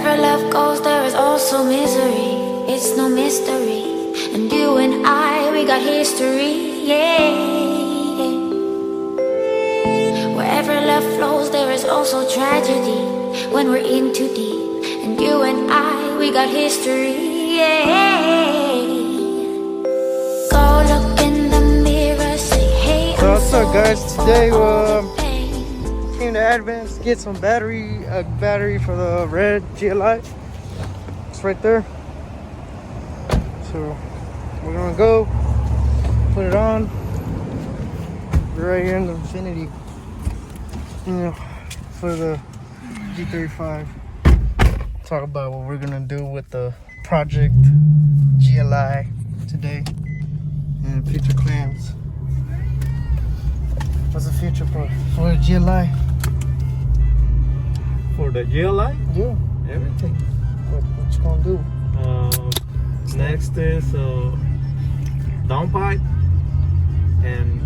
Wherever love goes, there is also misery. It's no mystery. And you and I, we got history, yeah. Wherever love flows, there is also tragedy. When we're in too deep, and you and I, we got history, yeah. Go look in the mirror, say, hey, So what's up, guys? Today came to Advance to get some battery for the red GLI. It's right there. So we're gonna go put it on. We're right here in the Infinity, you know, for the G35. Talk about what we're gonna do with the project GLI today and future plans. What's the future for the GLI? For the GLI? Yeah. Everything. What you gonna do? Next is downpipe and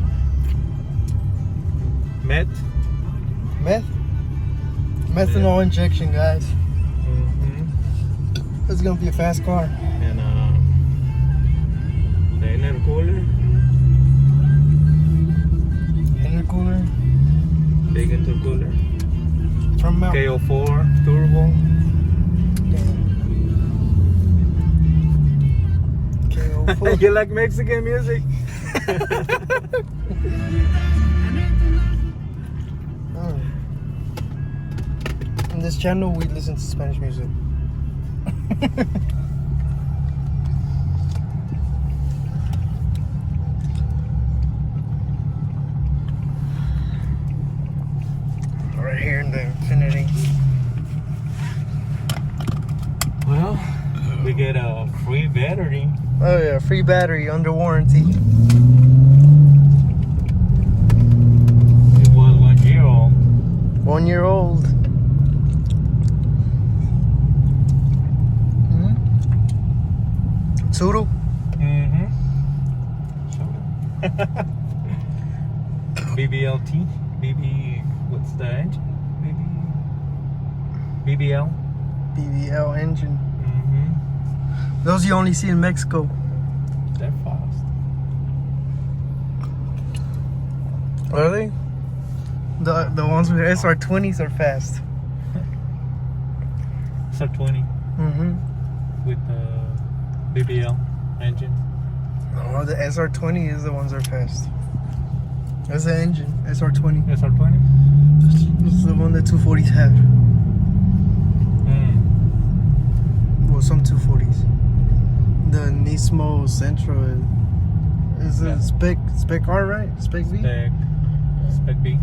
Methanol injection, guys. Mm-hmm. This is gonna be a fast car. And the intercooler, big intercooler, from Mount. KO4 turbo. KO4. You like Mexican music? On this channel, we listen to Spanish music. Right here in the Infinity. Well, we get a free battery. Oh yeah, free battery under warranty. It was 1 year old. 1 year old. Tsuru? Mm-hmm. BBLT. What's the engine? BBL. BBL engine. Mm-hmm. Those you only see in Mexico. They're fast. Are they? The ones with SR20s are fast. SR20 Mm-hmm. with the BBL engine. Oh, the SR20 is the ones that are fast. That's the engine, SR20. SR20? This is the one that 240s have. Well, some 240s. The Nismo Sentra is a spec R, right? Spec V? Spec B.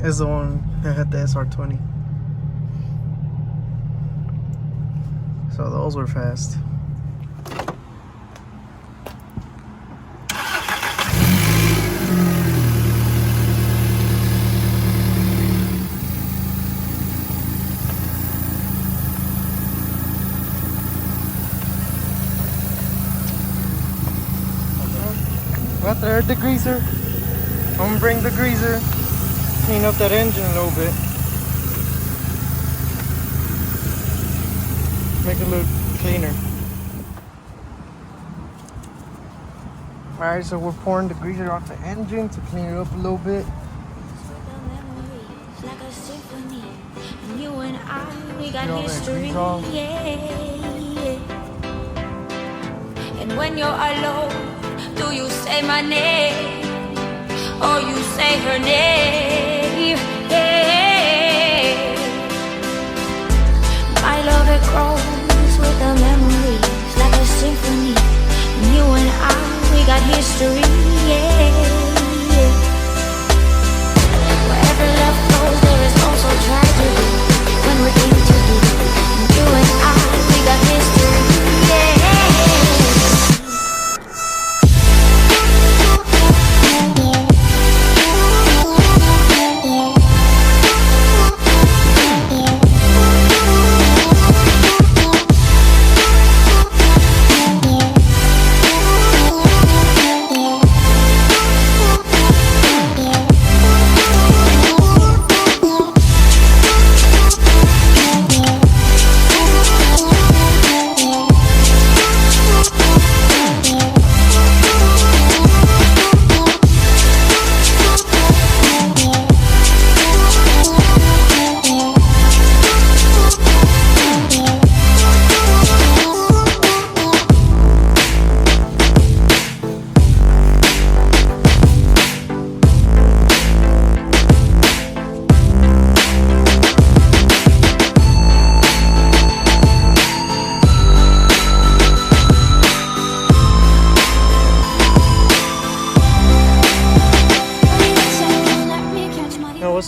Is the one that had the SR20. So those were fast. Got the degreaser. I'm gonna bring the greaser, clean up that engine a little bit, make it look cleaner. Alright, so we're pouring the greaser off the engine to clean it up a little bit. like a symphony. And you and I, we got Get all that history, grease off. yeah. And when you're alone, do you say my name or you say her name? Yeah. My love, it grows with the memories like a symphony. And you and I, we got history, yeah. Wherever love goes, there is also tragedy. When we're in too deep, and you and I, we got history, yeah.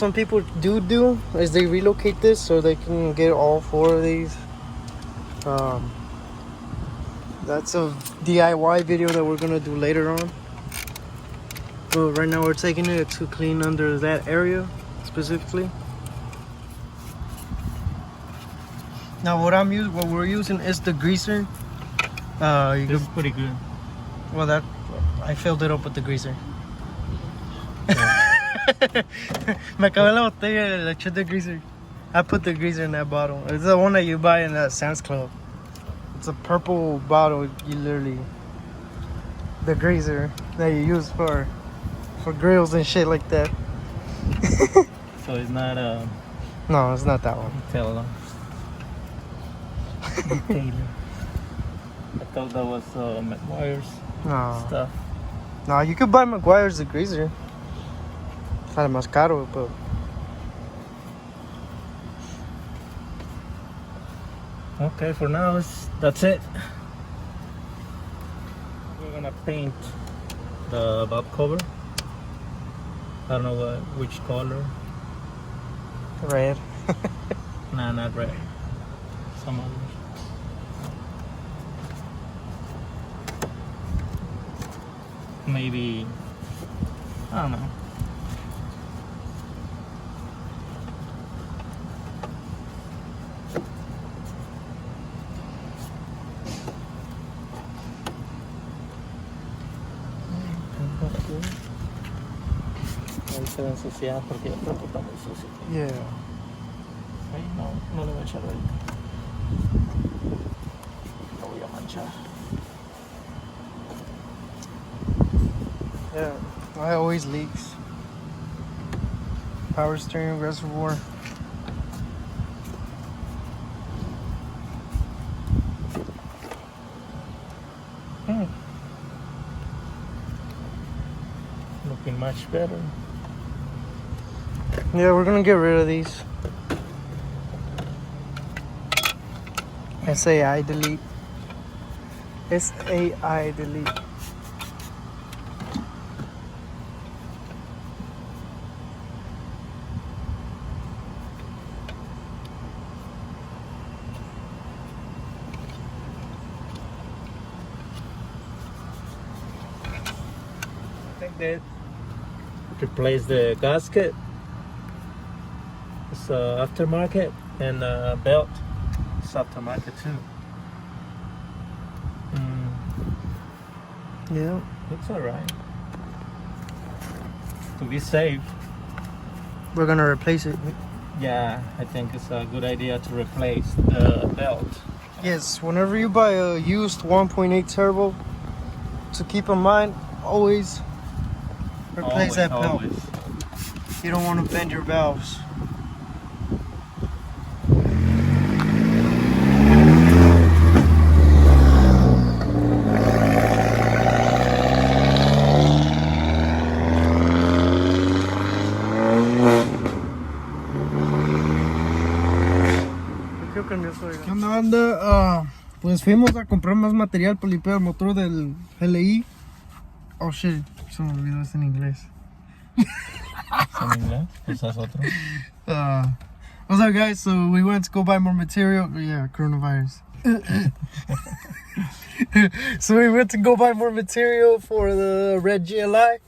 some people do is they relocate this so they can get all 4 of these. That's a DIY video that we're gonna do later on. But right now we're taking it to clean under that area specifically. Now what we're using is the greaser. This is pretty good. Well, I filled it up with the greaser. Me acabé la botella, le eché the greaser. I put the greaser in that bottle. It's the one that you buy in Sam's Club. It's a purple bottle. You literally the greaser that you use for grills and shit like that. So it's not No, it's not that one. Taylor. I thought that was McGuire's No. stuff. No, you could buy McGuire's the greaser. Sale más caro, but Okay, for now that's it. We're gonna paint the valve cover. I don't know which color. red. Nah, not red. Some others. Maybe, I don't know. Ahí se va a ensuciar porque yo creo que está muy sucio. Yeah. Ahí no le voy a echar ahorita. Lo voy a manchar. Yeah. It always leaks. Power steering reservoir. Looking much better. Yeah, we're gonna get rid of these. SAI delete. SAI delete. I think that replace the gasket. It's aftermarket, and belt. It's aftermarket too. Yeah. It's alright. To be safe. We're gonna replace it. Yeah, I think it's a good idea to replace the belt. Yes, whenever you buy a used 1.8 turbo, to keep in mind, always replace that belt. Always. You don't want to bend your valves. ¿Qué onda, banda? Pues fuimos a comprar más material para limpiar el motor del GLI. Oh shit, se me olvidó, es en inglés. ¿En inglés? ¿Usas otro? What's up, guys? So we went to go buy more material. Yeah, coronavirus. So we went to go buy more material for the red GLI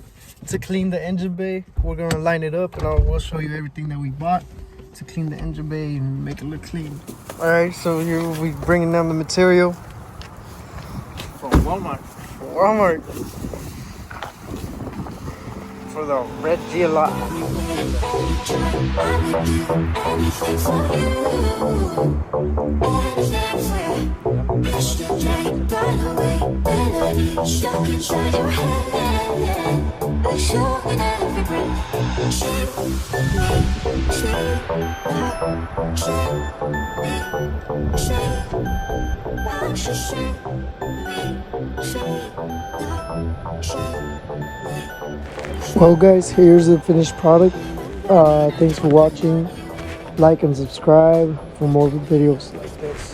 to clean the engine bay. We're gonna line it up and we'll show you everything that we bought to clean the engine bay and make it look clean. Alright, so here we bringing down the material From Walmart. Walmart for the red GLI. Well, guys, here's the finished product. Thanks for watching. Like and subscribe for more videos like this.